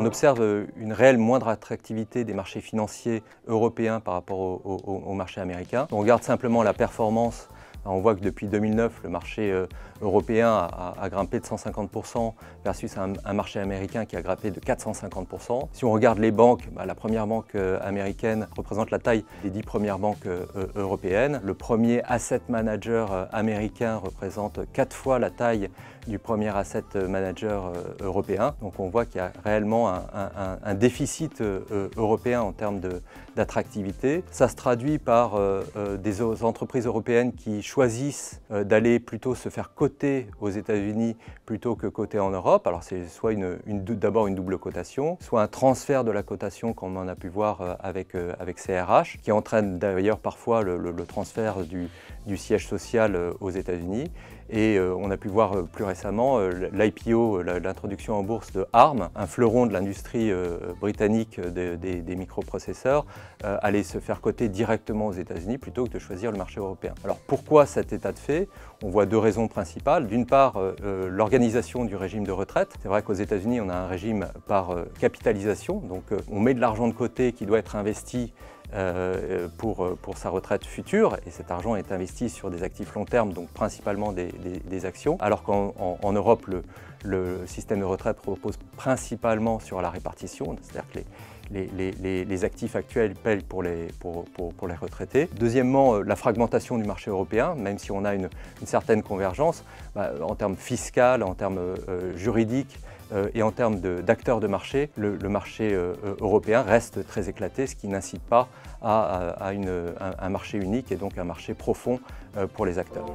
On observe une réelle moindre attractivité des marchés financiers européens par rapport au marché américain. On regarde simplement la performance. On voit que depuis 2009, le marché européen a grimpé de 150% versus un marché américain qui a grimpé de 450%. Si on regarde les banques, la première banque américaine représente la taille des 10 premières banques européennes. Le premier asset manager américain représente 4 fois la taille du premier asset manager européen. Donc on voit qu'il y a réellement un déficit européen en termes d'attractivité. Ça se traduit par des entreprises européennes qui choisissent d'aller plutôt se faire coter aux États-Unis plutôt que coter en Europe. Alors c'est soit d'abord une double cotation, soit un transfert de la cotation comme on a pu voir avec CRH, qui entraîne d'ailleurs parfois le transfert du siège social aux États-Unis. Et on a pu voir plus récemment l'IPO, l'introduction en bourse de ARM, un fleuron de l'industrie britannique des microprocesseurs, aller se faire coter directement aux États-Unis plutôt que de choisir le marché européen. Alors pourquoi cet état de fait? On voit deux raisons principales. D'une part, l'organisation du régime de retraite. C'est vrai qu'aux États-Unis, on a un régime par capitalisation, donc on met de l'argent de côté qui doit être investi pour sa retraite future, et cet argent est investi sur des actifs long terme, donc principalement des actions, alors qu'en Europe, le système de retraite repose principalement sur la répartition, c'est-à-dire que les actifs actuels payent pour les retraités. Deuxièmement, la fragmentation du marché européen, même si on a une certaine convergence, en termes fiscal, en termes juridiques, et en termes d'acteurs de marché, le marché européen reste très éclaté, ce qui n'incite pas à un marché unique et donc un marché profond pour les acteurs.